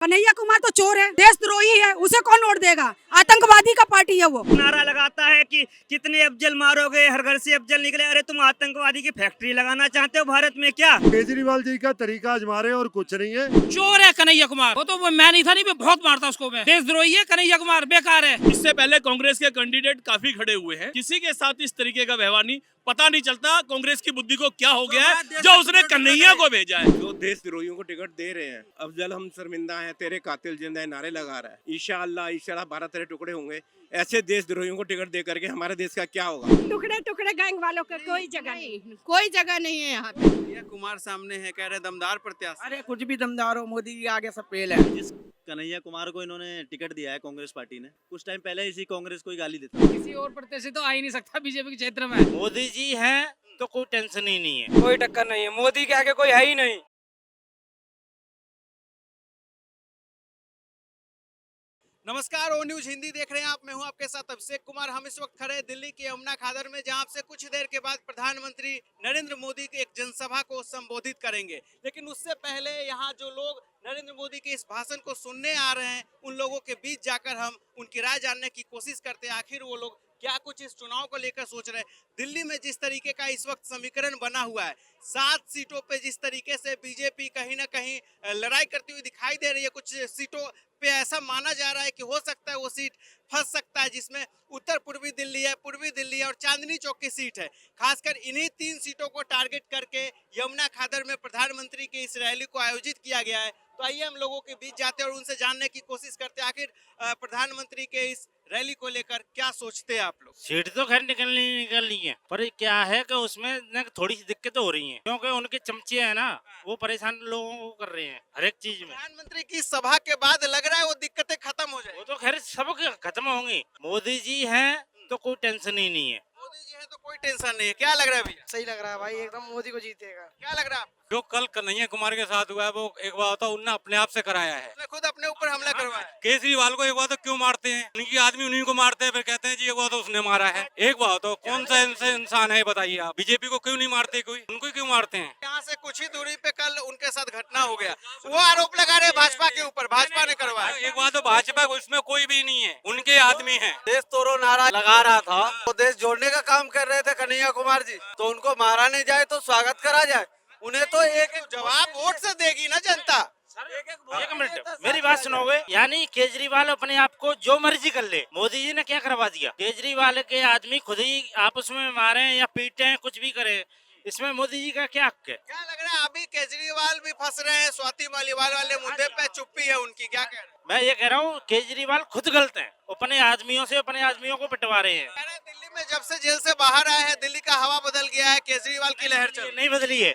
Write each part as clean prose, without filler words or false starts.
कन्हैया कुमार तो चोर है, देशद्रोही है, उसे कौन वोट देगा? आतंकवादी का पार्टी है वो। नारा लगाता है कि कितने अफजल मारोगे, हर घर से अफजल निकले। अरे तुम आतंकवादी की फैक्ट्री लगाना चाहते हो भारत में क्या? केजरीवाल जी का तरीका आजमा रहे हैं और कुछ नहीं है। चोर है कन्हैया कुमार, वो तो मैं नहीं था, नहीं बहुत मारता उसको मैं। देशद्रोही है कन्हैया कुमार, बेकार है। इससे पहले कांग्रेस के कैंडिडेट काफी खड़े हुए हैं, किसी के साथ इस तरीके का व्यवहार नहीं। पता नहीं चलता कांग्रेस की बुद्धि को क्या हो गया है जो उसने कन्हैया को भेजा है। जो देशद्रोहियों को टिकट दे रहे हैं, अफजल हम शर्मिंदा हैं, तेरे कातिल जिंदा है नारे लगा रहा है। इंशाअल्लाह 12 तेरे टुकड़े होंगे। ऐसे देशद्रोहियों को टिकट दे करके हमारे देश का क्या होगा? टुकड़े टुकड़े गैंग वालों का कोई जगह नहीं, कोई जगह नहीं है यहाँ पे। कन्हैया कुमार सामने है, कह रहे दमदार प्रत्याशी। अरे कुछ भी दमदार हो, मोदी के आगे सब फेल है। जिस कन्हैया कुमार को इन्होंने टिकट दिया है कांग्रेस पार्टी ने, कुछ टाइम पहले इसी कांग्रेस को ही गाली देता। किसी और प्रत्याशी तो आ ही नहीं सकता बीजेपी के क्षेत्र में। मोदी जी हैं तो कोई टेंशन ही नहीं है। कोई टक्कर नहीं है, मोदी के आगे कोई है ही नहीं। नमस्कार, ओ न्यूज हिंदी देख रहे हैं आप। मैं हूं आपके साथ अभिषेक कुमार। हम इस वक्त खड़े हैं दिल्ली के यमुना खादर में, जहां से कुछ देर के बाद प्रधानमंत्री नरेंद्र मोदी की एक जनसभा को संबोधित करेंगे। लेकिन उससे पहले यहां जो लोग नरेंद्र मोदी के इस भाषण को सुनने आ रहे हैं, उन लोगों के बीच जाकर हम उनकी राय जानने की कोशिश करते हैं। आखिर वो लोग क्या कुछ इस चुनाव को लेकर सोच रहे हैं। दिल्ली में जिस तरीके का इस वक्त समीकरण बना हुआ है, 7 सीटों पे जिस तरीके से बीजेपी कहीं ना कहीं लड़ाई करती हुई दिखाई दे रही है, कुछ सीटों पे ऐसा माना जा रहा है कि हो सकता है वो सीट फंस सकता है, जिसमें उत्तर पूर्वी दिल्ली है, पूर्वी दिल्ली है और चांदनी चौक की सीट है। खासकर इन्हीं 3 सीटों को टारगेट करके यमुना खादर में प्रधानमंत्री की इस रैली को आयोजित किया गया है। तो आइए हम लोगों के बीच जाते हैं और उनसे जानने की कोशिश करते हैं आखिर प्रधानमंत्री के इस रैली को लेकर क्या सोचते हैं आप लोग। सीट तो खैर निकलनी है, पर क्या है कि उसमें न थोड़ी सी दिक्कतें हो रही हैं, क्योंकि उनके चमचे हैं ना, वो परेशान लोगों को कर रहे हैं हर एक चीज में। प्रधानमंत्री की सभा के बाद लग रहा है वो दिक्कतें खत्म हो जाए। वो तो खैर सब खत्म होंगी। मोदी जी हैं तो कोई टेंशन ही नहीं है। मोदी जी है तो कोई टेंशन नहीं है। क्या लग रहा है भैया? सही लग रहा है भाई, एकदम मोदी को जीतेगा। क्या लग रहा है आपको? जो कल कन्हैया कुमार के साथ हुआ है वो एक बार होता उन्होंने अपने आप से कराया है। उसने खुद अपने ऊपर हमला करवाया। केजरीवाल को एक बार तो क्यों मारते हैं? उनकी आदमी उन्हीं को मारते हैं, फिर कहते हैं जी एक बार तो उसने मारा है। एक बार तो कौन सा इंसान है बताइए आप? बीजेपी को क्यों नहीं मारते, कोई उनको क्यों मारते हैं? यहाँ से कुछ ही दूरी पे कल उनके साथ घटना हो गया, वो आरोप लगा रहे भाजपा के ऊपर, भाजपा ने करवाया। एक बार तो भाजपा उसमें कोई भी नहीं है, उनके आदमी है। देश तोड़ो नारा लगा रहा था, वो देश जोड़ने का काम कर रहे थे कन्हैया कुमार जी, तो उनको मारा नहीं जाए तो स्वागत करा जाए। उन्हें तो एक जवाब वोट से देगी ना जनता। एक मिनट मेरी बात सुनोगे? यानी केजरीवाल अपने आप को जो मर्जी कर ले, मोदी जी ने क्या करवा दिया? केजरीवाल के आदमी खुद ही आपस में मारे या पीटे, कुछ भी करे, इसमें मोदी जी का क्या हक है? क्या लग रहा है अभी केजरीवाल भी फंस रहे हैं स्वाति मालीवाल वाले मुद्दे पे, चुप्पी है उनकी, क्या कह रहे हैं? मैं ये कह रहा हूँ केजरीवाल खुद गलत हैं, अपने आदमियों से अपने आदमियों को पिटवा रहे हैं। कह रहे हैं दिल्ली में जब से जेल से बाहर आए हैं, दिल्ली का हवा बदल गया है, केजरीवाल की लहर चल। नहीं बदली है,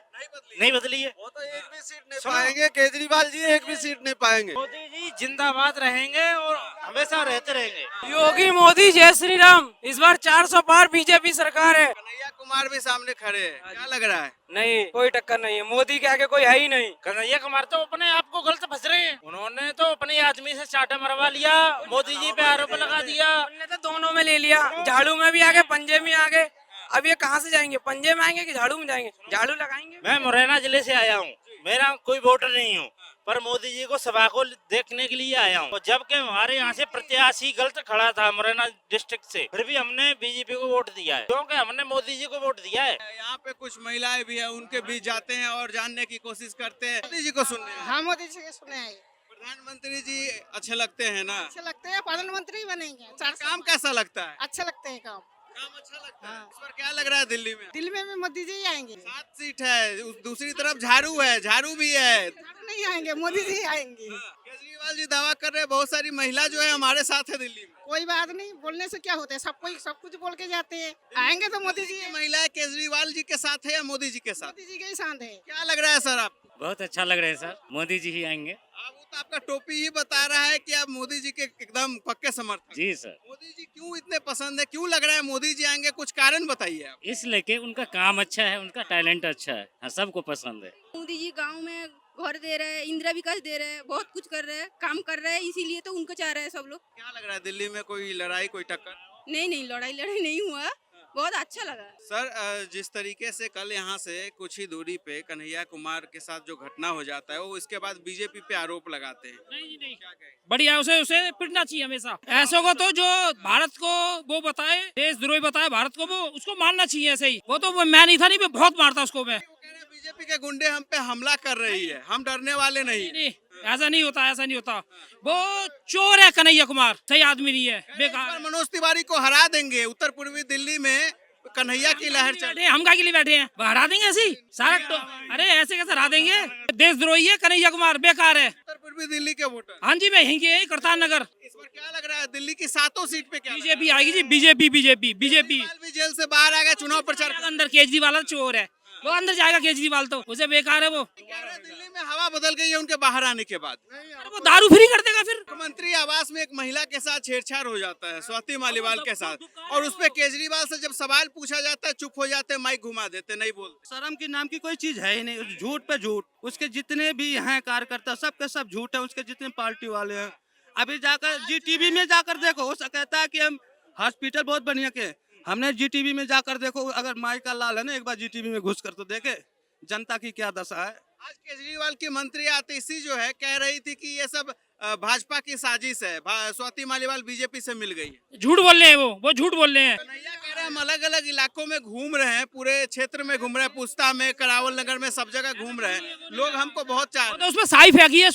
नहीं बदली है। वो तो एक भी सीट नहीं पाएंगे केजरीवाल जी, एक भी सीट नहीं पाएंगे। मोदी जी जिंदाबाद रहेंगे और हमेशा रहते रहेंगे। योगी मोदी जय श्री राम। इस बार 400 पार बीजेपी सरकार है। कन्हैया कुमार भी सामने खड़े हैं, क्या लग रहा है? नहीं, कोई टक्कर नहीं है, मोदी के आगे कोई है ही नहीं। कन्हैया कुमार तो अपने आप को गलत फंस रहे हैं। उन्होंने तो अपने आदमी से चाटा मरवा लिया, मोदी जी पे आरोप लगा दिया। उन्होंने तो दोनों में ले लिया, झाड़ू में भी आगे, पंजे में आगे। अब ये कहाँ से जाएंगे? पंजे में आएंगे कि झाड़ू में जाएंगे? झाड़ू लगाएंगे। मैं मुरैना जिले से आया हूँ, मेरा कोई वोटर नहीं हूँ, पर मोदी जी को सभा को देखने के लिए आया हूँ। जबकि हमारे यहाँ से प्रत्याशी गलत खड़ा था मुरैना डिस्ट्रिक्ट से, फिर भी हमने बीजेपी को वोट दिया है, क्योंकि हमने मोदी जी को वोट दिया है। यहाँ पे कुछ महिलाएं भी है, उनके बीच जाते हैं और जानने की कोशिश करते हैं। मोदी जी को सुनने हैं। हाँ, मोदी जी के सुने हैं। प्रधानमंत्री जी अच्छे लगते हैं ना? अच्छे लगते हैं, प्रधानमंत्री बनेंगे। काम कैसा लगता है? अच्छे लगते हैं काम। काम अच्छा लगता है। इस पर क्या लग रहा है दिल्ली में? दिल्ली में भी मोदी जी आएंगे। 7 सीट है, दूसरी तरफ झाड़ू है, झाड़ू भी है। झाड़ू नहीं आएंगे, मोदी जी आएंगे। केजरीवाल जी दावा कर रहे हैं बहुत सारी महिला जो है हमारे साथ है दिल्ली में। कोई बात नहीं, बोलने से क्या होता है, सब कुछ बोल के जाते हैं। आएंगे तो मोदी जी। महिलाएं केजरीवाल जी के साथ है या मोदी जी के साथ? मोदी जी के ही साथ है। क्या लग रहा है सर आप? बहुत अच्छा लग रहा है सर, मोदी जी ही आएंगे। वो तो आपका टोपी ही बता रहा है कि आप मोदी जी के एकदम पक्के समर्थक। जी सर। मोदी जी क्यों इतने पसंद है, क्यों लग रहा है मोदी जी आएंगे? कुछ कारण बताइए आप। इसलिए कि उनका काम अच्छा है, उनका टैलेंट अच्छा है, हाँ, सबको पसंद है। मोदी जी गांव में घर दे रहे हैं, इंदिरा विकास दे रहे हैं, बहुत कुछ कर रहे हैं, काम कर रहे हैं, इसीलिए तो उनको चाह रहे हैं सब लोग। क्या लग रहा है दिल्ली में कोई लड़ाई, कोई टक्कर? नहीं, लड़ाई नहीं हुआ, बहुत अच्छा लगा। सर जिस तरीके से कल यहाँ से कुछ ही दूरी पे कन्हैया कुमार के साथ जो घटना हो जाता है वो इसके बाद बीजेपी पे आरोप लगाते हैं। नहीं बढ़िया, उसे उसे पिटना चाहिए हमेशा। ऐसों को तो जो भारत को वो बताए, देशद्रोही बताए भारत को, वो उसको मारना चाहिए ऐसे ही। वो तो मैं नहीं था, नहीं बहुत मारता उसको मैं। बीजेपी के गुंडे हम पे हमला कर रही है, हम डरने वाले नहीं। ऐसा नहीं होता, ऐसा नहीं होता। वो चोर है कन्हैया कुमार, सही आदमी नहीं है, बेकार। मनोज तिवारी को हरा देंगे। उत्तर पूर्वी दिल्ली में कन्हैया की लहर चल रही है। हम क्या के लिए बैठे हैं, हरा देंगे ऐसी सारा अरे ऐसे कैसे हरा देंगे? देशद्रोही है कन्हैया कुमार, बेकार है। उत्तर पूर्वी दिल्ली के वोटर। हाँ जी, मैं यहीं के करतार नगर। इस बार क्या लग रहा है दिल्ली की 7 सीट पे क्या बीजेपी आएगी जी, बीजेपी बीजेपी बीजेपी। भी जेल से बाहर आ गया, चुनाव प्रचार अंदर। केजरीवाल चोर है, वो अंदर जाएगा केजरीवाल, तो उसे बेकार है। वो दिल्ली में हवा बदल गई है उनके बाहर आने के बाद। वो दारू फ्री कर देगा फिर। मुख्यमंत्री आवास में एक महिला के साथ छेड़छाड़ हो जाता है, स्वाति मालीवाल के साथ, और उस पे केजरीवाल से जब सवाल पूछा जाता है चुप हो जाते हैं, माइक घुमा देते, नहीं बोलते। शर्म की नाम की कोई चीज है ही नहीं, झूठ पे झूठ। उसके जितने भी हैं कार्यकर्ता सब के सब झूठ है, उसके जितने पार्टी वाले हैं। अभी जाकर जीटीवी में जाकर देखो, उसका कहता है कि हम हॉस्पिटल बहुत बढ़िया के। हमने जीटीवी में जाकर देखो, अगर माई का लाल है ना, एक बार जीटीवी में घुस कर तो देखे जनता की क्या दशा है। आज केजरीवाल की मंत्री आतिशी जो है कह रही थी कि ये सब भाजपा की साजिश है, स्वाति मालीवाल बीजेपी से मिल गई है। झूठ बोल रहे हैं, वो झूठ बोल रहे हैं। कन्हैया कह रहे हैं हम अलग अलग इलाकों में घूम रहे हैं, पूरे क्षेत्र में घूम रहे हैं, पुस्ता में, करावल नगर में, सब जगह घूम रहे हैं, लोग हमको बहुत चाह रहे हैं। तो उसमें साई फेंकी है,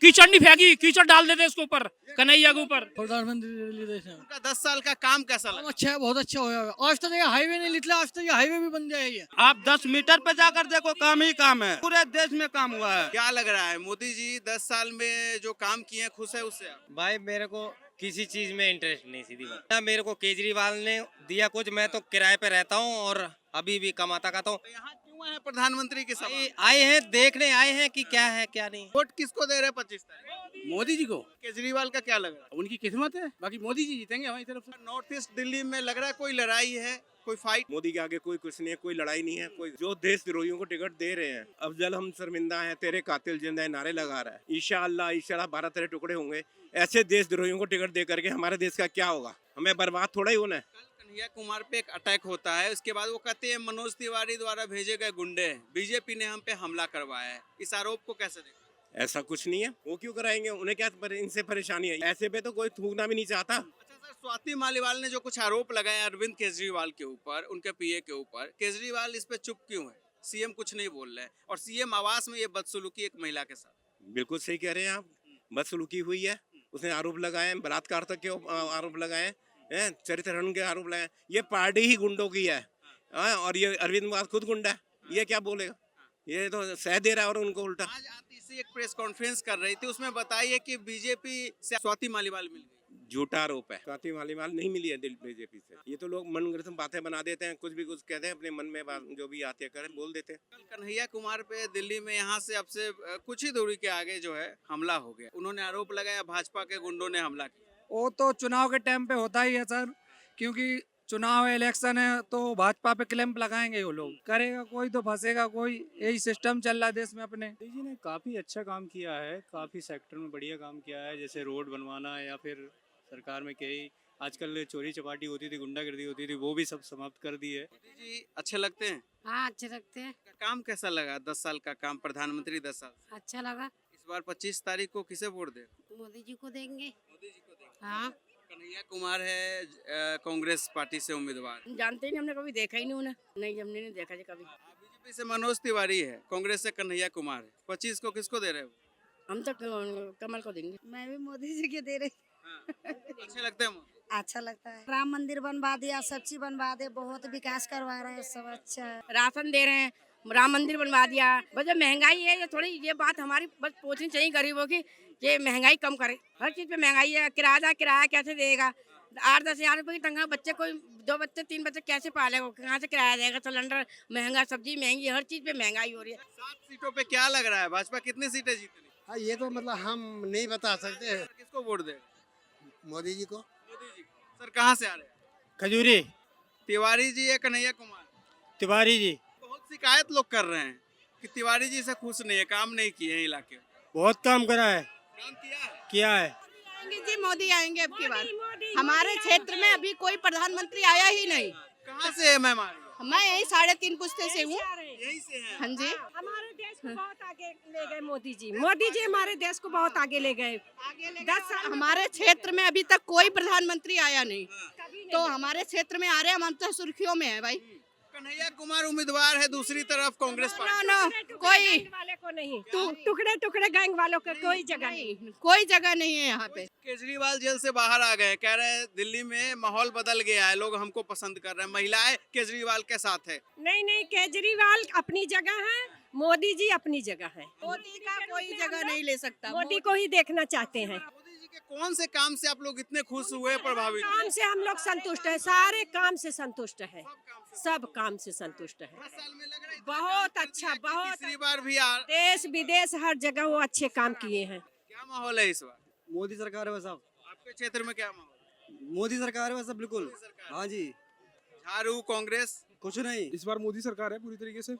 कीचड़ नहीं फेंकी, कीचड़ डाल देते उसके ऊपर, कन्हैया के ऊपर। प्रधानमंत्री उनका 10 साल का काम कैसा लगा? अच्छा है, बहुत अच्छा हुआ। आज तक ये हाईवे नहीं निकला, आज तक ये हाईवे भी बन जाएगी। आप 10 मीटर पे जाकर देखो, काम ही काम है, पूरे देश में काम हुआ है। क्या लग रहा है मोदी जी 10 साल में जो काम किए हैं, खुश है उससे? भाई मेरे को किसी चीज में इंटरेस्ट नहीं, सीधी बात। ना मेरे को केजरीवाल ने दिया कुछ, मैं तो किराए पे रहता हूँ और अभी भी कमाता खाता हूँ। यहाँ क्यों है प्रधानमंत्री के सभा? आए हैं, देखने आए हैं कि क्या है क्या नहीं। वोट किसको दे रहे हैं 25 तारीख? मोदी जी को। केजरीवाल का क्या लग रहा है? उनकी किस्मत है, बाकी मोदी जी जीतेंगे हमारी तरफ से। नॉर्थ ईस्ट दिल्ली में लग रहा है कोई लड़ाई है, कोई फाइट। मोदी के आगे कोई कुछ नहीं है, कोई लड़ाई नहीं है। कोई जो देशद्रोहियों को टिकट दे रहे हैं, अफजल हम शर्मिंदा हैं, तेरे कातिल जिंदा है, नारे लगा रहा है। इंशाअल्लाह 12 तेरे टुकड़े होंगे। ऐसे देशद्रोहियों को टिकट दे करके हमारे देश का क्या होगा? हमें बर्बाद थोड़ा ही होना है। कन्हैया कुमार पे एक अटैक होता है, उसके बाद वो कहते हैं मनोज तिवारी द्वारा भेजे गए गुंडे हैं, बीजेपी ने हम पे हमला करवाया है। इस आरोप को कैसे देखते? ऐसा कुछ नहीं है, वो क्यों कराएंगे? उन्हें क्या इनसे परेशानी है? ऐसे पे तो कोई थूकना भी नहीं चाहता। अच्छा सर, स्वाति मालीवाल ने जो कुछ आरोप लगाए अरविंद केजरीवाल के ऊपर, उनके पीए के ऊपर, केजरीवाल इस पे चुप क्यों है? सीएम कुछ नहीं बोल रहे हैं, और सीएम आवास में ये बदसलूकी एक महिला के साथ। बिल्कुल सही कह रहे हैं आप, बदसलूकी हुई है। उसने आरोप लगाए, बलात्कार तक के आरोप लगाए हैं, चरित्र हनन के आरोप लगाए। ये पार्टी ही गुंडों की है, और ये अरविंद बात खुद गुंडा है, ये क्या बोलेगा? ये तो सह दे रहा है और उनको उल्टा। आज आतिशी एक प्रेस कॉन्फ्रेंस कर रही थी, उसमें बताइए कि बीजेपी से स्वाति मालीवाल मिल गई। झूठा आरोप है, स्वाति मालीवाल नहीं मिली है बीजेपी से। ये तो लोग मनगढ़ंत बातें बना देते हैं, कुछ भी कुछ कहते हैं, अपने मन में बात जो भी आती है करें बोल देते हैं। कल कन्हैया कुमार पे दिल्ली में यहाँ से अब से कुछ ही दूरी के आगे जो है हमला हो गया। उन्होंने आरोप लगाया भाजपा के गुंडों ने हमला किया। वो तो चुनाव के टाइम पे होता ही है सर, क्योंकि चुनाव इलेक्शन है तो भाजपा पे क्लैंप लगाएंगे वो लोग। करेगा कोई तो फंसेगा कोई, यही सिस्टम चल रहा है देश में अपने। जी ने काफ़ी अच्छा काम किया है, काफ़ी सेक्टर में बढ़िया काम किया है, जैसे रोड बनवाना या फिर सरकार में कई आजकल चोरी चपाटी होती थी, गुंडागर्दी होती थी, वो भी सब समाप्त कर दी है। मोदी जी अच्छे लगते हैं? हाँ अच्छे लगते हैं। काम कैसा लगा? 10 साल का काम, प्रधानमंत्री 10 साल। अच्छा लगा। इस बार 25 तारीख को किसे वोट दे? मोदी जी को देंगे। मोदी जी को देंगे। हाँ कन्हैया कुमार है कांग्रेस पार्टी से उम्मीदवार। जानते नहीं, हमने कभी देखा ही नहीं उन्हें। नहीं, हमने नहीं देखा जी कभी। बीजेपी से मनोज तिवारी है, कांग्रेस से कन्हैया कुमार है। 25 को किसको दे रहे हो? हम तो कमल को देंगे। मैं भी मोदी जी के दे रही। अच्छे लगते हैं मोदी? अच्छा लगता है। राम मंदिर बनवा दिया, सब चीज बनवा दे, बहुत विकास करवा रहे हैं, सब अच्छा है। राशन दे रहे हैं, राम मंदिर बनवा दिया। बस जो महंगाई है, ये थोड़ी ये बात हमारी बस पहुंचनी चाहिए गरीबों की, ये महंगाई कम करे। हर चीज पे महंगाई है। किराया कैसे देगा? 8-10 हजार रुपए की तनख्वाह, बच्चे कोई 2 बच्चे 3 बच्चे कैसे पालेगा? कहाँ से किराया देगा? सिलेंडर महंगा, सब्जी महंगी, हर चीज पे महंगाई हो रही है। 7 सीटों पे क्या लग रहा है भाजपा कितनी सीटें जीतेगी? हाँ, ये तो मतलब हम नहीं बता सकते। किसको वोट दे? मोदी जी को। मोदी जी। सर कहाँ से आ रहे हैं? खजूरी तिवारी जी या कन्हैया कुमार? तिवारी जी। बहुत शिकायत लोग कर रहे हैं कि तिवारी जी से खुश नहीं है, काम नहीं किए हैं इलाके में। बहुत काम करा है। काम किया है। जी मोदी आएंगे अब की बार। हमारे क्षेत्र में अभी कोई प्रधानमंत्री आया ही नहीं। कहाँ से है मैम आ रही है? मैं यही 3.5 पुश्ते से हूँ। यहीं से है। हाँ जी। हमारे देश को बहुत आगे ले गए मोदी जी। मोदी जी हमारे देश को बहुत आगे ले गए। 10 साल हमारे क्षेत्र में अभी तक कोई प्रधानमंत्री आया नहीं, तो हमारे क्षेत्र में आ रहे हैं, हम तो सुर्खियों में है भाई। कन्हैया कुमार उम्मीदवार है, दूसरी तरफ कांग्रेस पार्टी। नो कोई वाले को नहीं, टुकड़े टुकड़े गैंग वालों का कोई जगह नहीं। कोई जगह नहीं है यहाँ पे। केजरीवाल जेल से बाहर आ गए, कह रहे हैं दिल्ली में माहौल बदल गया है, लोग हमको पसंद कर रहे हैं, महिलाएं केजरीवाल के साथ है। नहीं, केजरीवाल अपनी जगह है, मोदी जी अपनी जगह है। मोदी का कोई जगह नहीं ले सकता। मोदी को ही देखना चाहते हैं। मोदी जी के कौन से काम से आप लोग इतने खुश हुए, प्रभावित? काम से हम लोग संतुष्ट है, सारे काम से संतुष्ट है, सब काम से संतुष्ट है। 10 साल में लग रहा है बहुत अच्छा, बहुत तीसरी बार भी देश विदेश हर जगह वो अच्छे काम किए हैं। क्या माहौल है इस बार? मोदी सरकार है साहब, आपके क्षेत्र में क्या माहौल? मोदी सरकार है सब बिल्कुल। हाँ जी, झाड़ू कांग्रेस कुछ नहीं। इस बार मोदी सरकार है पूरी तरीके से,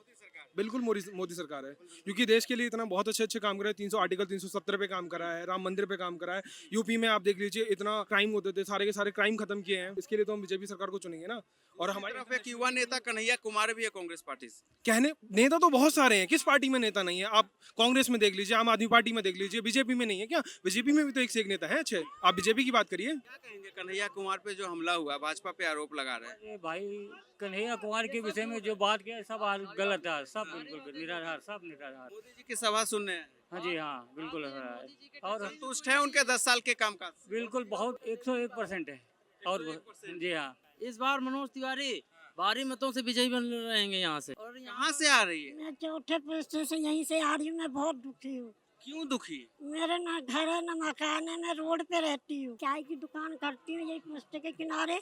बिल्कुल मोदी सरकार है, क्योंकि देश के लिए इतना बहुत अच्छे काम कर रहे हैं। 300 आर्टिकल 370 पे काम करा है, राम मंदिर पे काम करा है। यूपी में आप देख लीजिए, इतना क्राइम होते थे, सारे के सारे क्राइम खत्म किए हैं। इसके लिए तो हम बीजेपी सरकार को चुनेंगे ना। और हमारी तरफ एक युवा नेता कन्हैया कुमार भी है कांग्रेस पार्टी से। कहने नेता तो बहुत सारे हैं, किस पार्टी में नेता नहीं है? आप कांग्रेस में देख लीजिए, आम आदमी पार्टी में देख लीजिए, बीजेपी में नहीं है क्या? बीजेपी में भी तो एक से एक नेता है अच्छे। आप बीजेपी की बात करिए। क्या कहेंगे कन्हैया कुमार पे जो हमला हुआ, भाजपा पे आरोप लगा रहे हैं? भाई कन्हैया कुमार के विषय में जो बात किया सब गलत है, सब बिल्कुल निराधार, सब निराधार। मोदी जी की सभा सुनने हैं, हाँ जी, हाँ बिल्कुल। और संतुष्ट है उनके 10 साल के कामकाज? बिल्कुल बहुत 101% है। और जी हाँ, इस बार मनोज तिवारी भारी मतों से विजयी बन रहेंगे यहाँ से। और कहाँ से आ रही है? मैं 4थे पुश्ते से यहीं से आ रही हूँ। मैं बहुत दुखी हूँ। क्यों दुखी? मेरे ना घर है ना मकान है, मैं रोड पे रहती हूँ, चाय की दुकान करती हूँ यही पुश्ते के किनारे।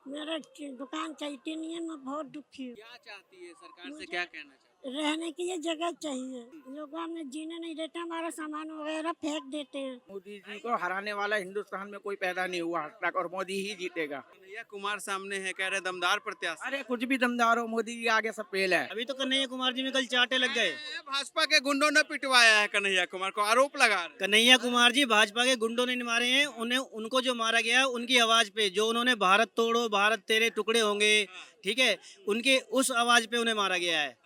मेरा दुकान चलती नहीं है, मैं बहुत दुखी हूँ। क्या चाहती है सरकार से, क्या कहना चाहती है? रहने की ये जगह चाहिए, लोग हमें जीने नहीं देते, हमारा सामान वगैरह फेंक देते हैं। मोदी जी को हराने वाला हिंदुस्तान में कोई पैदा नहीं हुआ आज तक, और मोदी ही जीतेगा। कन्हैया कुमार सामने है, कह रहे दमदार प्रत्याशी। अरे कुछ भी दमदार हो, मोदी जी आगे सब फेल है। अभी तो कन्हैया कुमार जी में कल चाटे लग गए। भाजपा के गुंडों ने पिटवाया है कन्हैया कुमार को, आरोप लगा रहे हैं। कन्हैया कुमार जी भाजपा के गुंडों ने मारे हैं, उनको जो मारा गया उनकी आवाज पे, जो उन्होंने भारत तोड़ो भारत तेरे टुकड़े होंगे, ठीक है, उनके उस आवाज पे उन्हें मारा गया है।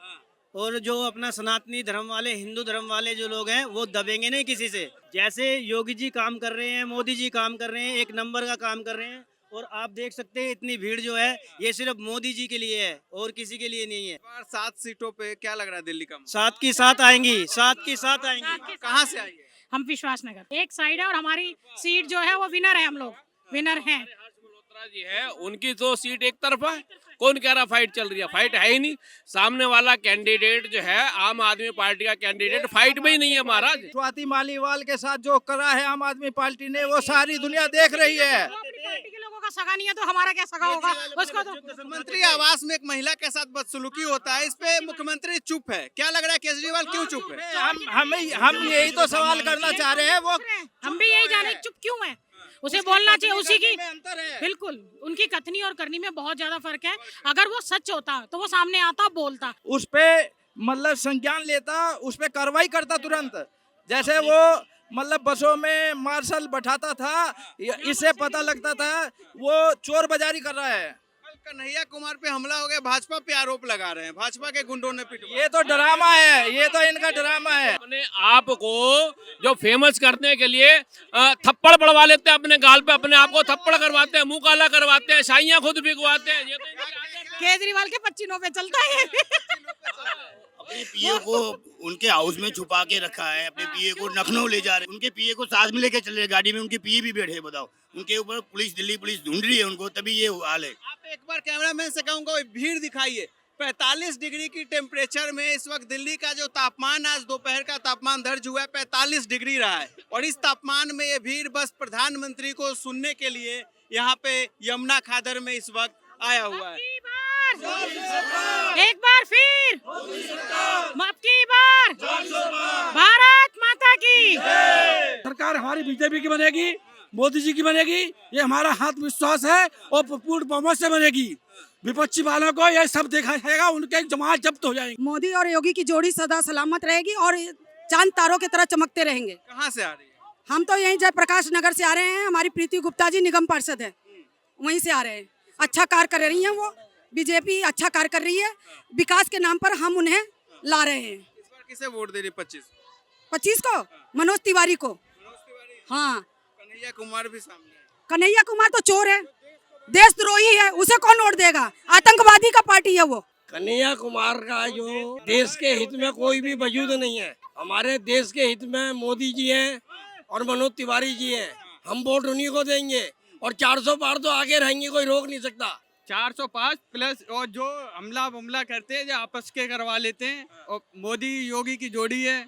और जो अपना सनातनी धर्म वाले, हिंदू धर्म वाले जो लोग हैं, वो दबेंगे नहीं किसी से। जैसे योगी जी काम कर रहे हैं, मोदी जी काम कर रहे हैं, एक नंबर का काम कर रहे हैं। और आप देख सकते हैं इतनी भीड़ जो है, ये सिर्फ मोदी जी के लिए है और किसी के लिए नहीं है। 7 सीटों पे क्या लग रहा है दिल्ली का? 7 की 7 आएंगी, 7 की 7 आएंगी। कहाँ से आई है? हम विश्वास नगर एक साइड है, और हमारी सीट जो है वो विनर है, हम लोग विनर हैं। जी है, उनकी तो सीट एक तरफा है। कौन कह रहा फाइट चल रही है? फाइट है ही नहीं। सामने वाला कैंडिडेट जो है आम आदमी पार्टी का कैंडिडेट, फाइट में ही नहीं है महाराज। स्वाति मालीवाल के साथ जो करा है आम आदमी पार्टी ने, वो सारी दुनिया देख रही है। पार्टी के लोगों का सगा नहीं है, तो हमारा क्या सगा होगा? उसको तो मुख्यमंत्री आवास में एक महिला के साथ बदसलूकी होता है, इस पे मुख्यमंत्री चुप है। क्या लग रहा है केजरीवाल क्यों चुप है? हम यही तो सवाल करना चाह रहे हैं। वो हम भी यही जाने चुप क्यों है? उसे बोलना चाहिए, उसी की बिल्कुल उनकी कथनी और करनी में बहुत ज्यादा फर्क है। अगर वो सच होता तो वो सामने आता, बोलता, उस पे मतलब संज्ञान लेता, उस पे कार्रवाई करता तुरंत। जैसे वो मतलब बसों में मार्शल बैठाता था, इससे पता लगता था वो चोर बाजारी कर रहा है। कन्हैया कुमार पे हमला हो गया, भाजपा पे आरोप लगा रहे हैं, भाजपा के गुंडों ने पिटवाया। ये तो ड्रामा है, ये तो इनका ड्रामा है। अपने आप को जो फेमस करने के लिए थप्पड़ पड़वा लेते हैं अपने गाल पे, अपने आप को थप्पड़ करवाते हैं, मुंह काला करवाते हैं, शाइयां खुद बिकवाते हैं। ये तो केजरीवाल के 25 पे चलता है। अपने पीए को उनके हाउस में छुपा के रखा है, अपने पीए को लखनऊ ले जा रहे हैं, उनके पीए को साथ में लेके चले गाड़ी में, उनके पीए भी बैठे। बताओ, उनके ऊपर पुलिस, दिल्ली पुलिस ढूंढ रही है उनको, तभी ये हाल है। आप एक बार कैमरामैन से कहूंगा भीड़ दिखाइए। 45 डिग्री की टेम्परेचर में इस वक्त दिल्ली का जो तापमान, आज दोपहर का तापमान दर्ज हुआ है 45 डिग्री रहा है। और इस तापमान में ये भीड़ बस प्रधानमंत्री को सुनने के लिए यहाँ पे यमुना खादर में इस वक्त आया हुआ है। एक बार फिर अब की बार भारत माता की सरकार हमारी बीजेपी की बनेगी, मोदी जी की बनेगी, ये हमारा हाथ विश्वास है, और पूर्ण बहुमत से बनेगी। विपक्षी वालों को ये सब देखा जाएगा, उनके जमात जब्त हो जाएंगे। मोदी और योगी की जोड़ी सदा सलामत रहेगी और चांद तारों की तरह चमकते रहेंगे। कहाँ से आ रही है? हम तो यहीं जयप्रकाश नगर से आ रहे हैं, हमारी प्रीति गुप्ता जी निगम पार्षद है, वहीं से आ रहे हैं। अच्छा कार्य कर रही हैं वो, बीजेपी अच्छा कार्य कर रही है, विकास के नाम पर हम उन्हें ला रहे हैं। इस बार किसे वोट दे रही 25 को मनोज तिवारी को। हाँ, कन्हैया कुमार भी सामने है। कन्हैया कुमार तो चोर है, देशद्रोही है, उसे कौन वोट देगा? आतंकवादी का पार्टी है वो। कन्हैया कुमार का जो देश के हित में कोई भी वजूद नहीं है। हमारे देश के हित में मोदी जी हैं और मनोज तिवारी जी हैं। हम वोट उन्हीं को देंगे और 400 पार तो आगे रहेंगे, कोई रोक नहीं सकता। 405 प्लस, और जो हमला करते हैं जो आपस के करवा लेते हैं, और मोदी योगी की जोड़ी है।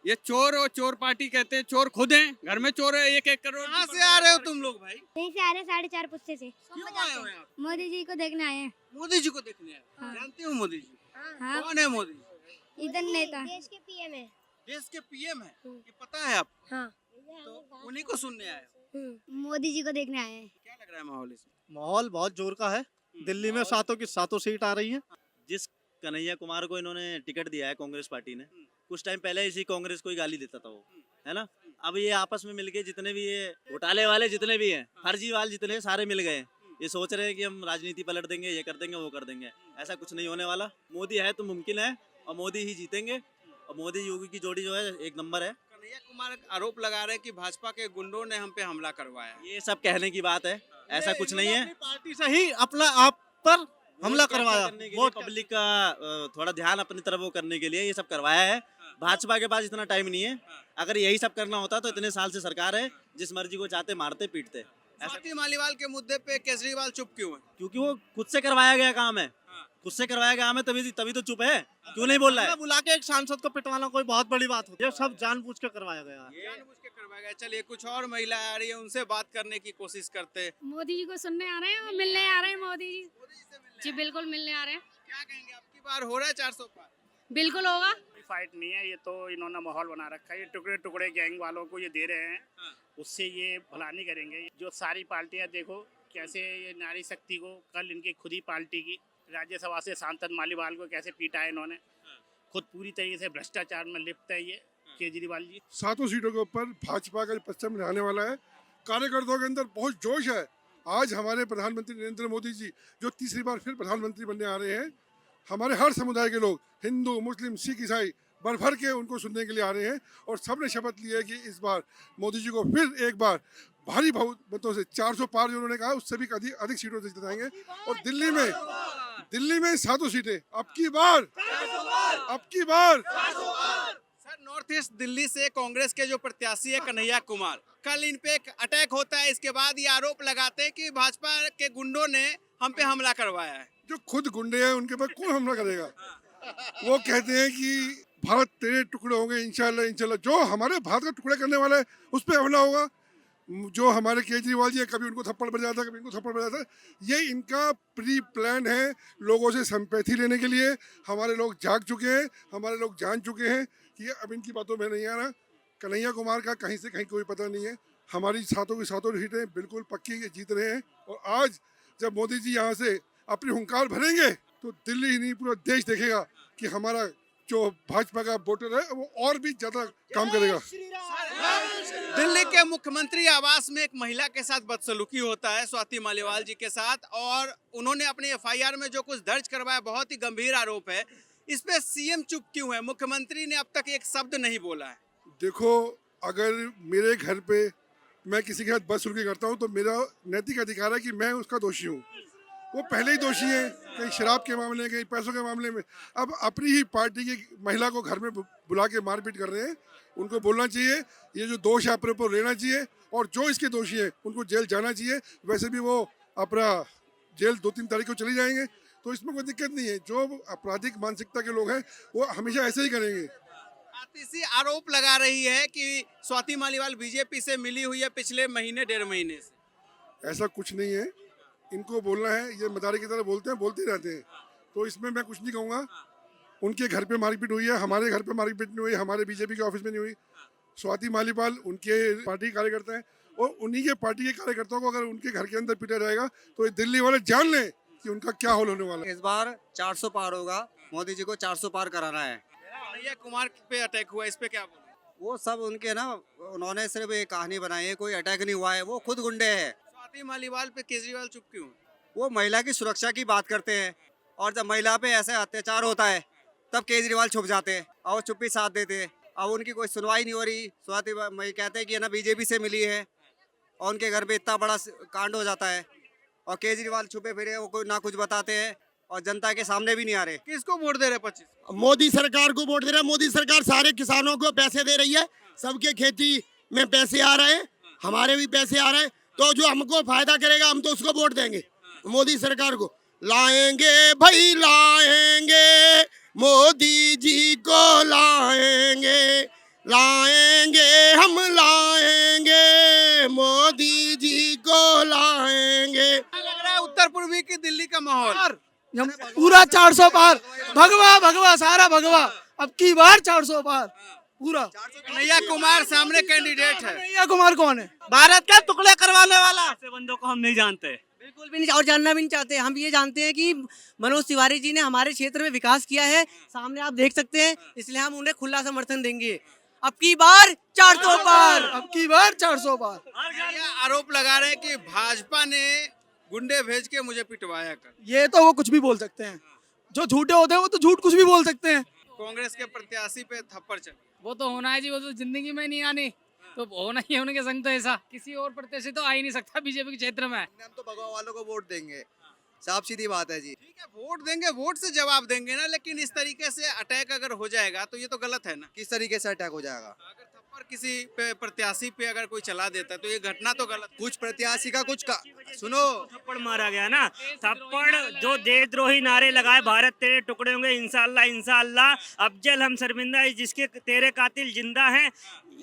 ये चोर और चोर पार्टी कहते हैं, चोर खुद हैं, घर में चोर है। 1-1 करोड़। कहाँ से आ रहे हो तुम लोग भाई? यहीं से आ रहे हैं, 4.5 पुस्ते से। क्यों आए हो यहाँ? मोदी जी को देखने आए हैं। मोदी जी को देखने आए। हाँ। जानते हो मोदी जी? हाँ। कौन है मोदी जी? इधर नेता देश के पीएम है। देश के पीएम है, ये पता है आप? हाँ। तो उन्हीं को सुनने आए हो। मोदी जी को देखने आए हैं। क्या लग रहा है माहौल इसमें? माहौल बहुत जोर का है। दिल्ली में सातों की सातों सीट आ रही है। जिस कन्हैया कुमार को इन्होंने टिकट दिया है कांग्रेस पार्टी ने, कुछ टाइम पहले इसी कांग्रेस को ही गाली देता था वो, है ना। अब ये आपस में मिलके जितने भी ये घोटाले वाले जितने भी हैं, फर्जीवाल जितने सारे मिल गए हैं। ये सोच रहे हैं कि हम राजनीति पलट देंगे, ये कर देंगे, वो कर देंगे। ऐसा कुछ नहीं होने वाला। मोदी है तो मुमकिन है, और मोदी ही जीतेंगे। और मोदी योगी की जोड़ी जो है एक नंबर है। कन्हैया कुमार आरोप लगा रहे हैं कि भाजपा के गुंडों ने हम पे हमला करवाया। ये सब कहने की बात है, ऐसा कुछ नहीं है। पार्टी से ही अपना आप पर हमला करवाया। वो पब्लिक का थोड़ा ध्यान अपनी तरफ वो करने के लिए ये सब करवाया है। भाजपा के पास इतना टाइम नहीं है। अगर यही सब करना होता तो इतने साल से सरकार है, जिस मर्जी को चाहते मारते पीटते। स्वाति मालीवाल के मुद्दे पे केजरीवाल चुप क्यों है? क्योंकि वो खुद से करवाया गया काम है, खुद से करवाया गया काम है, तभी तो चुप है। क्यों नहीं बोल रहा है? बुला के एक सांसद को पिटवाना कोई बहुत बड़ी बात होती है। सब जानबूझ के करवाया गया है। जानबूझ के करवाया गया। चलिए कुछ और महिला आ रही है, उनसे बात करने की कोशिश करते हैं। मोदी जी को सुनने आ रहे हैं और मिलने आ रहे हैं। मोदी जी बिल्कुल मिलने आ रहे हैं। क्या कहेंगे, अब की बार हो रहा है 400 पार? बिल्कुल होगा। फाइट नहीं है, ये तो इन्होंने माहौल बना रखा है। ये टुकड़े टुकड़े गैंग वालों को ये दे रहे हैं, उससे ये भला नहीं करेंगे। जो सारी पार्टियां देखो कैसे ये नारी शक्ति को, कल इनकी खुद ही पार्टी की राज्यसभा से सांसद मालीवाल को कैसे पीटा है इन्होंने। खुद पूरी तरीके से भ्रष्टाचार में लिप्त है ये केजरीवाल जी। सातों सीटों के ऊपर भाजपा का पश्चिम रहने वाला है। कार्यकर्ताओं के अंदर बहुत जोश है। आज हमारे प्रधानमंत्री नरेंद्र मोदी जी जो तीसरी बार फिर प्रधानमंत्री बनने आ रहे हैं, हमारे हर समुदाय के लोग, हिंदू, मुस्लिम, सिख, ईसाई, भर भर के उनको सुनने के लिए आ रहे हैं। और सबने शपथ ली है कि इस बार मोदी जी को फिर एक बार भारी बहुमतों से 400 पार जो उन्होंने कहा, उससे भी अधिक सीटों से जिताएंगे। और दिल्ली में सातों सीटें अब की बार सर, नॉर्थ ईस्ट दिल्ली से कांग्रेस के जो प्रत्याशी है कन्हैया कुमार, कल इन पे एक अटैक होता है। इसके बाद ये आरोप लगाते हैं कि भाजपा के गुंडों ने हम पे हमला करवाया है। जो खुद गुंडे हैं उनके पर कौन हमला करेगा? वो कहते हैं कि भारत तेरे टुकड़े होंगे, इंशाल्लाह। जो हमारे भारत का टुकड़े करने वाला है उस पर हमला होगा। जो हमारे केजरीवाल जी है, कभी उनको थप्पड़ पड़ जाता है, कभी इनको थप्पड़ पड़ जाता है। ये इनका प्री प्लान है लोगों से सिंपैथी लेने के लिए। हमारे लोग जाग चुके हैं, हमारे लोग जान चुके हैं कि अब इनकी बातों में नहीं आ रहा। कन्हैया कुमार का कहीं से कहीं कोई पता नहीं है। हमारी सातों की सातों सीटें बिल्कुल पक्की जीत रहे हैं। और आज जब मोदी जी यहाँ से अपनी हुंकार भरेंगे तो दिल्ली ही नहीं पूरा देश देखेगा कि हमारा जो भाजपा का वोटर है वो और भी ज्यादा काम करेगा। दिल्ली के मुख्यमंत्री आवास में एक महिला के साथ बदसलूकी होता है, स्वाति मालीवाल जी के साथ, और उन्होंने अपने एफआईआर में जो कुछ दर्ज करवाया बहुत ही गंभीर आरोप है। इस पे सीएम चुप क्यों है? मुख्यमंत्री ने अब तक एक शब्द नहीं बोला है। देखो, अगर मेरे घर पे मैं किसी के साथ बदसलूकी करता हूँ तो मेरा नैतिक अधिकार है कि मैं उसका दोषी हूँ। वो पहले ही दोषी है, कहीं शराब के मामले में, कहीं पैसों के मामले में। अब अपनी ही पार्टी की महिला को घर में बुला के मारपीट कर रहे हैं। उनको बोलना चाहिए ये जो दोष है अपने ऊपर लेना चाहिए, और जो इसके दोषी है उनको जेल जाना चाहिए। वैसे भी वो अपना जेल 2-3 तारीख को चले जाएंगे, तो इसमें कोई दिक्कत नहीं है। जो आपराधिक मानसिकता के लोग हैं वो हमेशा ऐसे ही करेंगे। आतिशी आरोप लगा रही है कि स्वाति मालीवाल बीजेपी से मिली हुई है पिछले महीने 1.5 महीने से। ऐसा कुछ नहीं है, इनको बोलना है, ये मदारी की तरह बोलते हैं, बोलते रहते हैं। तो इसमें मैं कुछ नहीं कहूँगा। उनके घर पे मारपीट हुई है, हमारे घर पे मारपीट नहीं हुई, हमारे बीजेपी के ऑफिस में नहीं हुई। स्वाति मालीवाल उनके पार्टी के कार्यकर्ता हैं, और उन्हीं के पार्टी के कार्यकर्ताओं को अगर उनके घर के अंदर पीटा जाएगा तो ये दिल्ली वाले जान लें कि उनका क्या हाल होने वाला है। इस बार 400 पार होगा। मोदी जी को 400 पार कराना है। कन्हैया कुमार पे अटैक हुआ, इस पे क्या बोले? वो सब उनके ना, उन्होंने सिर्फ एक कहानी बनाई है, कोई अटैक नहीं हुआ है। वो खुद गुंडे हैं। स्वाति मालीवाल पे केजरीवाल चुप क्यों? वो महिला की सुरक्षा की बात करते हैं। और जब महिला पे ऐसे अत्याचार होता है तब केजरीवाल छुप जाते हैं और चुप्पी साथ देते हैं। अब उनकी कोई सुनवाई नहीं हो रही। स्वाति मई कहते हैं कि है ना बीजेपी से मिली है और उनके घर पे इतना बड़ा कांड हो जाता है और केजरीवाल छुपे फिरे, वो कोई ना कुछ बताते हैं और जनता के सामने भी नहीं आ रहे। किसको वोट दे रहे 25? मोदी सरकार को वोट दे रहा है। मोदी सरकार सारे किसानों को पैसे दे रही है, सबके खेती में पैसे आ रहे हैं, हमारे भी पैसे आ रहे हैं, तो जो हमको फायदा करेगा हम तो उसको वोट देंगे, मोदी सरकार को। लाएंगे भाई लाएंगे, मोदी जी को लाएंगे, लाएंगे हम लाएंगे, मोदी जी को लाएंगे। लग रहा है उत्तर पूर्वी की दिल्ली का माहौल पूरा 400 पार, भगवा भगवा सारा भगवा, अब की बार 400 पार पूरा। कन्हैया कुमार सामने कैंडिडेट है। कन्हैया कुमार कौन है? भारत का टुकड़े करवाने वाला। ऐसे बंदों को हम नहीं जानते, बिल्कुल भी नहीं और जानना भी नहीं चाहते। हम ये जानते हैं कि मनोज तिवारी जी ने हमारे क्षेत्र में विकास किया है, सामने आप देख सकते हैं, इसलिए हम उन्हें खुला समर्थन देंगे। अब की बार 400 पार, अब की बार 400 पार। ये आरोप लगा रहे हैं कि भाजपा ने गुंडे भेज के मुझे पिटवाया कर। ये तो वो कुछ भी बोल सकते हैं, जो झूठे होते हैं वो तो झूठ कुछ भी बोल सकते हैं। कांग्रेस के प्रत्याशी पे थप्पड़ चले। वो तो होना है जी, वो तो जिंदगी में नहीं आनी, तो होना ही है उनके संग। तो ऐसा किसी और प्रत्याशी तो आ ही नहीं सकता बीजेपी के क्षेत्र में। हम तो भगवा वालों को वोट देंगे, साफ सीधी बात है जी। ठीक है, वोट देंगे, वोट से जवाब देंगे ना, लेकिन इस तरीके से अटैक अगर हो जाएगा तो ये तो गलत है ना। किस तरीके से अटैक हो जाएगा? अगर थप्पड़ किसी पे प्रत्याशी पे अगर कोई चला देता है तो ये घटना तो गलत है। कुछ प्रत्याशी का कुछ का सुनो, थप्पड़ मारा गया ना, थप्पड़ जो देशद्रोही नारे लगाए, भारत तेरे टुकड़े होंगे इंशाल्लाह इंशाल्लाह, अफजल हम शर्मिंदा जिसके तेरे कातिल जिंदा हैं,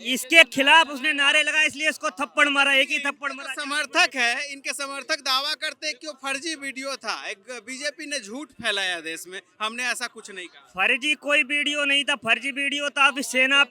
इसके खिलाफ उसने नारे लगाए, इसलिए इसको थप्पड़ मारा, एक ही थप्पड़ मारा। समर्थक है, इनके समर्थक दावा करते हैं कि वो फर्जी वीडियो था, एक बीजेपी ने झूठ फैलाया देश में, हमने ऐसा कुछ नहीं कहा। फर्जी कोई वीडियो नहीं था, फर्जी वीडियो था। अब सेना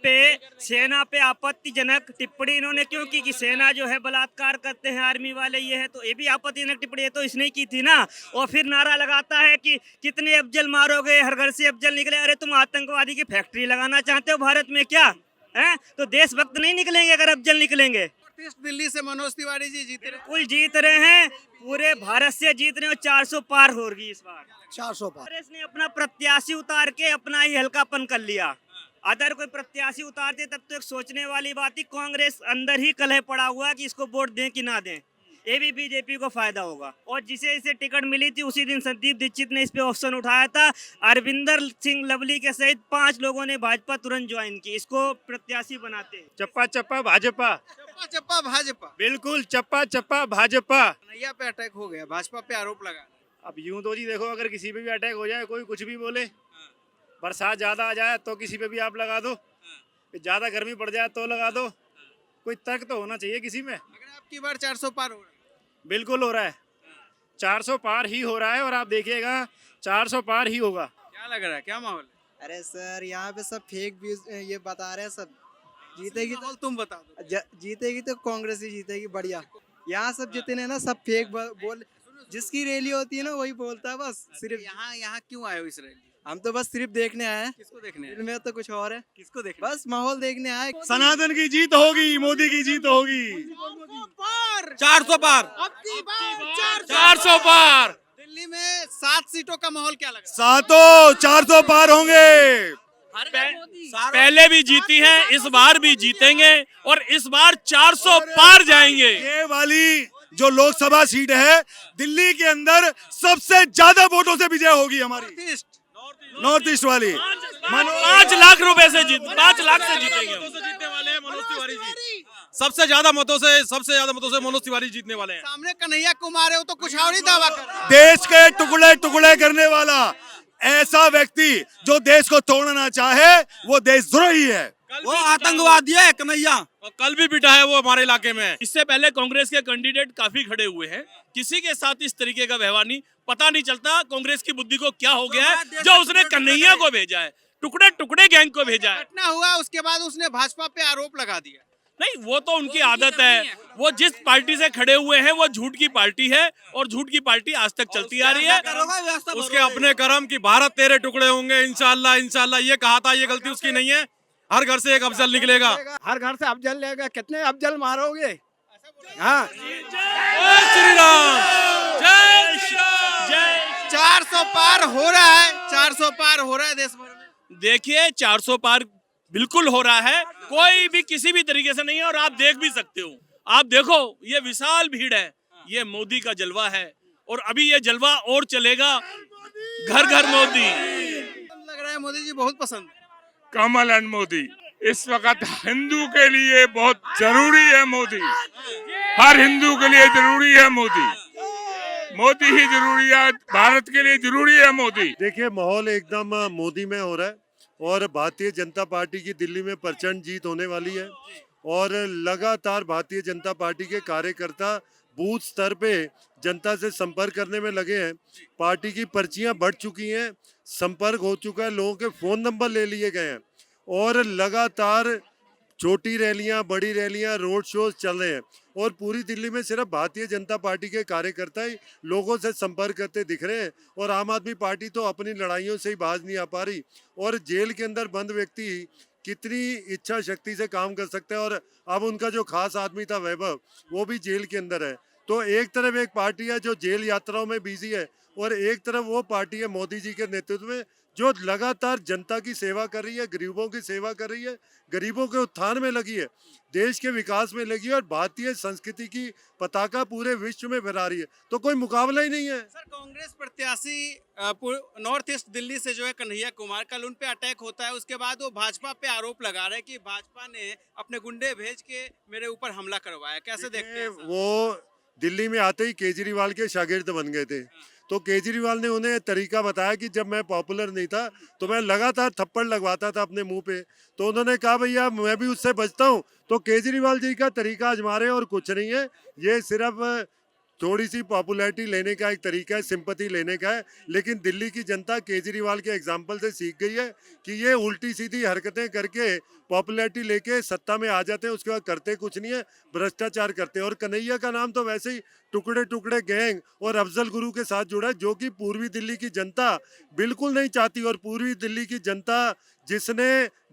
पे आपत्तिजनक टिप्पणी इन्होंने क्यों की कि सेना जो है बलात्कार करते हैं आर्मी वाले, ये है, तो ये भी आपत्तिजनक टिप्पणी है, तो इसने की थी ना। और फिर नारा लगाता है कि कितने अफजल मारोगे, हर घर से अफजल निकले। अरे तुम आतंकवादी की फैक्ट्री लगाना चाहते हो भारत में क्या है? तो देशभक्त नहीं निकलेंगे अगर अफजल निकलेंगे। दिल्ली से मनोज तिवारी जी जीत रहे, कुल जीत रहे हैं, पूरे भारत से जीत रहे हैं, 400 पार होगी इस बार। 400 पार। कांग्रेस ने अपना प्रत्याशी उतार के अपना ही हल्कापन कर लिया। अगर कोई प्रत्याशी उतारते तब तो एक सोचने वाली बात थी। कांग्रेस अंदर ही कलह पड़ा हुआ कि इसको वोट दें कि ना दें, ये भी बीजेपी को फायदा होगा। और जिसे इसे टिकट मिली थी उसी दिन संदीप दीक्षित ने इस पे ऑप्शन उठाया था। अरविंदर सिंह लवली के सहित 5 लोगों ने भाजपा तुरंत ज्वाइन की, इसको प्रत्याशी बनाते। चप्पा चप्पा भाजपा, चप्पा चप्पा भाजपा, बिल्कुल चप्पा चप्पा भाजपा। कन्हैया पे अटैक हो गया, भाजपा पे आरोप लगा। अब यूं तो जी देखो, अगर किसी पे भी अटैक हो जाए, कोई कुछ भी बोले, बरसात ज्यादा आ जाए तो किसी पे भी आप लगा दो, ज्यादा गर्मी पड़ जाए तो लगा दो, कोई तर्क तो होना चाहिए किसी में। अगर आपकी बार 400 पार हो रहा है, बिल्कुल हो रहा है, 400 पार ही हो रहा है, और आप देखिएगा 400 पार ही होगा। क्या लग रहा है, क्या माहौल है? अरे सर यहाँ पे सब फेक ये बता रहे हैं, सब जीतेगी माहौल तुम बता दो। जीतेगी तो कांग्रेस ही जीतेगी, बढ़िया। यहाँ सब जितने ना सब फेक बोल, जिसकी रैली होती है ना वही बोलता है बस। सिर्फ यहाँ क्यों आए हो इस रैली? हम तो बस सिर्फ देखने आए हैं। किसको देखने आए? में तो कुछ और है। किसको देखने? बस माहौल देखने आए। सनातन की जीत होगी, मोदी की जीत होगी। 400 पार, 400 पार। दिल्ली में 7 सीटों का माहौल क्या लगा? 7 400 पार होंगे। पहले भी जीती हैं, इस बार भी जीतेंगे, और इस बार 400 पार जाएंगे। ये वाली जो लोकसभा सीट है दिल्ली के अंदर सबसे ज्यादा वोटों से विजय होगी हमारी, नॉर्थ ईस्ट वाली। 5 लाख रुपए से 5 लाख से जीतेंगे। जीतने वाले हैं मनोज तिवारी जी, सबसे ज्यादा मतों से मनोज तिवारी जीतने वाले हैं। सामने कन्हैया कुमार है, वो तो कुछ और ही दावा कर रहा है। देश के टुकड़े टुकड़े करने वाला ऐसा व्यक्ति जो देश को तोड़ना चाहे वो देशद्रोही है, वो आतंकवादी है कन्हैया। और कल भी पिटा है वो हमारे इलाके में। इससे पहले कांग्रेस के कैंडिडेट काफी खड़े हुए हैं, किसी के साथ इस तरीके का व्यवहार नहीं। पता नहीं चलता कांग्रेस की बुद्धि को क्या हो गया है जो उसने कन्हैया को भेजा है, टुकड़े टुकड़े गैंग को भेजा है। घटना हुआ उसके बाद उसने भाजपा पे आरोप लगा दिया। नहीं, वो तो उनकी आदत है। वो जिस पार्टी से खड़े हुए हैं वो झूठ की पार्टी है, और झूठ की पार्टी आज तक चलती आ रही है। उसके अपने कर्म की भारत तेरे टुकड़े होंगे इंशाल्लाह इंशाल्लाह, ये कहा था, ये गलती उसकी नहीं है। हर घर से एक अफजल निकलेगा, हर घर से अफजल लेगा। कितने अफजल मारोगे? हाँ, जय श्री राम, जय श्री राम, जय। 400 पार हो रहा है, 400 पार हो रहा है देश भर में। देखिए 400 पार बिल्कुल हो रहा है, कोई भी किसी भी तरीके से नहीं है। और आप देख भी सकते हो, आप देखो ये विशाल भीड़ है, ये मोदी का जलवा है और अभी ये जलवा और चलेगा, घर घर मोदी। लग रहा है मोदी जी बहुत पसंद है। कमल एंड मोदी इस वक्त हिंदू के लिए बहुत जरूरी है। मोदी हर हिंदू के लिए जरूरी है। मोदी ही जरूरी है, भारत के लिए जरूरी है मोदी। देखिए माहौल एकदम मोदी में हो रहा है और भारतीय जनता पार्टी की दिल्ली में प्रचंड जीत होने वाली है और लगातार भारतीय जनता पार्टी के कार्यकर्ता बूथ स्तर पे जनता से संपर्क करने में लगे हैं। पार्टी की पर्चियां बढ़ चुकी हैं, संपर्क हो चुका है, लोगों के फोन नंबर ले लिए गए हैं और लगातार छोटी रैलियां, बड़ी रैलियां, रोड शोज चल रहे हैं और पूरी दिल्ली में सिर्फ भारतीय जनता पार्टी के कार्यकर्ता ही लोगों से संपर्क करते दिख रहे हैं। और आम आदमी पार्टी तो अपनी लड़ाइयों से ही बाज नहीं आ पा रही और जेल के अंदर बंद व्यक्ति कितनी इच्छा शक्ति से काम कर सकता है। और अब उनका जो खास आदमी था वैभव, वो भी जेल के अंदर है। तो एक तरफ एक पार्टी है जो जेल यात्राओं में बिजी है और एक तरफ वो पार्टी है मोदी जी के नेतृत्व में जो लगातार जनता की सेवा कर रही है, गरीबों की सेवा कर रही है, गरीबों के उत्थान में लगी है, देश के विकास में लगी है और भारतीय संस्कृति की पताका पूरे विश्व में फहरा रही है। तो कोई मुकाबला ही नहीं है। सर कांग्रेस प्रत्याशी नॉर्थ ईस्ट दिल्ली से जो है कन्हैया कुमार, कल उन पे अटैक होता है, उसके बाद वो भाजपा पे आरोप लगा रहे हैं कि भाजपा ने अपने गुंडे भेज के मेरे ऊपर हमला करवाया। कैसे देखते हैं? वो दिल्ली में आते ही केजरीवाल के शागिर्द बन गए थे। तो केजरीवाल ने उन्हें तरीका बताया कि जब मैं पॉपुलर नहीं था तो मैं लगातार थप्पड़ लगवाता था अपने मुंह पे। तो उन्होंने कहा भैया मैं भी उससे बचता हूं। तो केजरीवाल जी का तरीका आजमा रहे हैं और कुछ नहीं है, ये सिर्फ थोड़ी सी पॉपुलैरिटी लेने का एक तरीका है, सिंपैथी लेने का है। लेकिन दिल्ली की जनता केजरीवाल के एग्जाम्पल से सीख गई है कि ये उल्टी सीधी हरकतें करके पॉपुलैरिटी लेके सत्ता में आ जाते हैं, उसके बाद करते कुछ नहीं है, भ्रष्टाचार करते हैं। और कन्हैया का नाम तो वैसे ही टुकड़े टुकड़े गैंग और अफजल गुरु के साथ जुड़ा है, जो कि पूर्वी दिल्ली की जनता बिल्कुल नहीं चाहती। और पूर्वी दिल्ली की जनता जिसने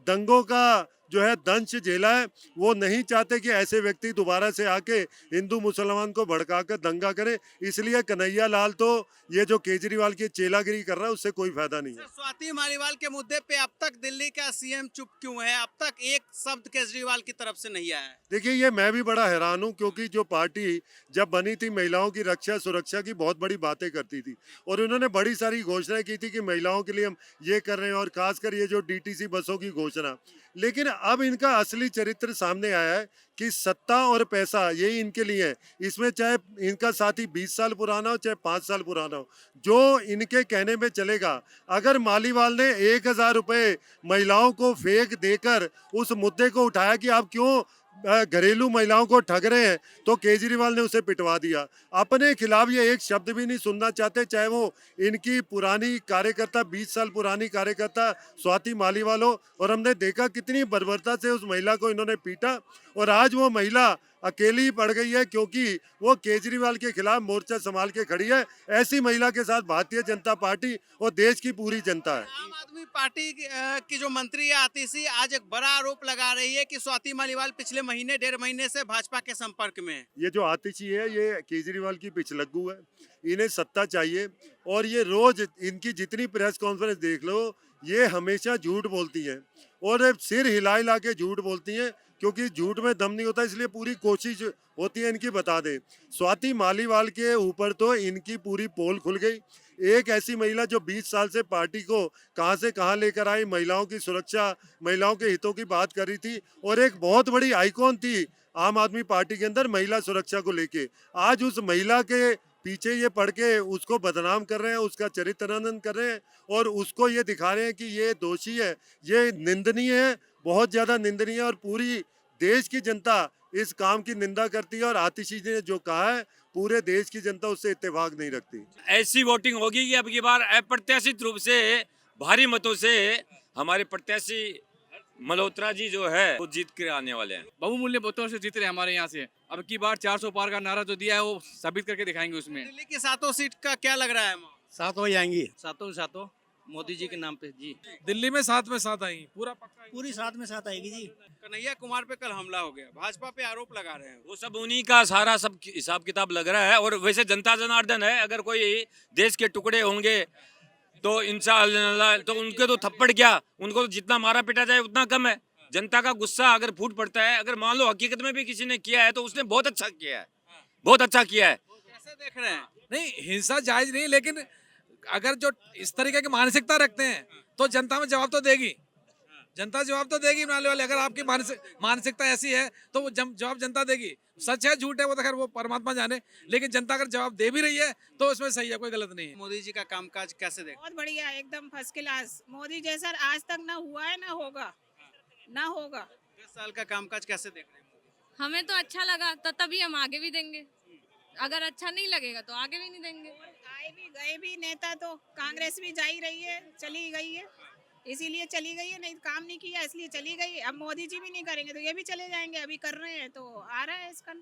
दंगों का जो है दंश झेला है, वो नहीं चाहते कि ऐसे व्यक्ति दोबारा से आके हिंदू मुसलमान को भड़काकर दंगा करे। इसलिए कन्हैया लाल तो ये जो केजरीवाल की चेलागिरी कर रहा है उससे कोई फायदा नहीं है। स्वाति मालीवाल के मुद्दे पे अब तक दिल्ली का सीएम चुप क्यों है? अब तक एक शब्द केजरीवाल की तरफ से नहीं आया है। देखिए ये मैं भी बड़ा हैरान हूँ, क्योंकि जो पार्टी जब बनी थी महिलाओं की रक्षा सुरक्षा की बहुत बड़ी बातें करती थी और उन्होंने बड़ी सारी घोषणाएं की थी कि महिलाओं के लिए हम ये कर रहे हैं, और खासकर ये जो डीटीसी बसों की घोषणा। लेकिन अब इनका असली चरित्र सामने आया है कि सत्ता और पैसा यही इनके लिए है। इसमें चाहे इनका साथी 20 साल पुराना हो चाहे 5 साल पुराना हो, जो इनके कहने में चलेगा। अगर मालीवाल ने 1000 रुपये महिलाओं को फेक देकर उस मुद्दे को उठाया कि आप क्यों घरेलू महिलाओं को ठग रहे हैं, तो केजरीवाल ने उसे पिटवा दिया। अपने खिलाफ ये एक शब्द भी नहीं सुनना चाहते, चाहे वो इनकी पुरानी कार्यकर्ता 20 साल पुरानी कार्यकर्ता स्वाति मालीवाल हो। और हमने देखा कितनी बर्बरता से उस महिला को इन्होंने पीटा और आज वो महिला अकेली पड़ गई है क्योंकि वो केजरीवाल के खिलाफ मोर्चा संभाल के खड़ी है। ऐसी महिला के साथ भारतीय जनता पार्टी और देश की पूरी जनता है। आम आदमी पार्टी की जो मंत्री है आतिशी आज एक बड़ा आरोप लगा रही है कि स्वाति मालीवाल पिछले महीने 1.5 महीने से भाजपा के संपर्क में है। ये जो आतिशी है ये केजरीवाल की पिछलग्गू है, इन्हें सत्ता चाहिए। और ये रोज इनकी जितनी प्रेस कॉन्फ्रेंस देख लो, ये हमेशा झूठ बोलती हैं और सिर हिला हिला के झूठ बोलती हैं, क्योंकि झूठ में दम नहीं होता, इसलिए पूरी कोशिश होती है इनकी बता दें। स्वाति मालीवाल के ऊपर तो इनकी पूरी पोल खुल गई। एक ऐसी महिला जो 20 साल से पार्टी को कहां से कहां लेकर आई, महिलाओं की सुरक्षा, महिलाओं के हितों की बात कर रही थी और एक बहुत बड़ी आइकॉन थी आम आदमी पार्टी के अंदर महिला सुरक्षा को लेके। आज उस महिला के पीछे ये पड़ के उसको बदनाम कर रहे हैं, उसका चरित्रहनन कर रहे हैं और उसको ये दिखा रहे हैं कि ये दोषी है। ये निंदनीय है, बहुत ज्यादा निंदनीय है और पूरी देश की जनता इस काम की निंदा करती है। और आतिशी जी ने जो कहा है, पूरे देश की जनता उससे इत्तेफाक नहीं रखती। ऐसी वोटिंग होगी कि अब की बार अप्रत्याशित रूप से भारी मतों से हमारे प्रत्याशी मल्होत्रा जी जो है वो जीत कर आने वाले हैं। बहुमूल्य वोटों से जीत रहे हमारे यहाँ से। अब की बार 400 पार का नारा जो दिया है वो साबित करके दिखाएंगे उसमें। दिल्ली की 7 सीट का क्या लग रहा है? 7 हो जाएंगी। 7 7 मोदी जी के नाम पे जी। दिल्ली में साथ आई पूरा पूरी साथ में साथ आएगी जी। कन्हैया कुमार पे कल हमला हो गया, भाजपा पे आरोप लगा रहे हैं। वो सब उन्हीं का सारा सब हिसाब किताब लग रहा है। और वैसे जनता जनार्दन है, अगर कोई देश के टुकड़े होंगे तो इंशाअल्लाह तो उनके तो थप्पड़ क्या, उनको तो जितना मारा पीटा जाए उतना कम है। जनता का गुस्सा अगर फूट पड़ता है, अगर मान लो हकीकत में भी किसी ने किया है तो उसने बहुत अच्छा किया है, बहुत अच्छा किया है। कैसे देख रहे हैं? नहीं, हिंसा जायज नहीं, लेकिन अगर जो इस तरीके की मानसिकता रखते हैं तो जनता में जवाब तो देगी, जनता जवाब तो देगी वाले वाले। अगर आपकी मानसिकता ऐसी है तो वो जवाब जनता देगी। सच है झूठ है वो तो खैर वो परमात्मा जाने, लेकिन जनता अगर जवाब दे भी रही है तो उसमें सही है, कोई गलत नहीं है। मोदी जी का कामकाज कैसे देख? बहुत बढ़िया, एकदम फर्स्ट क्लास। मोदी जैसा आज तक ना हुआ है ना होगा, ना होगा। 10 साल का कामकाज कैसे देख रहे हैं? हमें तो अच्छा लगा तो तभी हम आगे भी देंगे, अगर अच्छा नहीं लगेगा तो आगे भी नहीं देंगे। आए भी गए भी नेता तो कांग्रेस भी जा ही रही है, चली गई है, इसीलिए चली गई है, नहीं काम नहीं किया इसलिए चली गई। अब मोदी जी भी नहीं करेंगे तो ये भी चले जाएंगे, अभी कर रहे हैं तो आ रहा है इसका।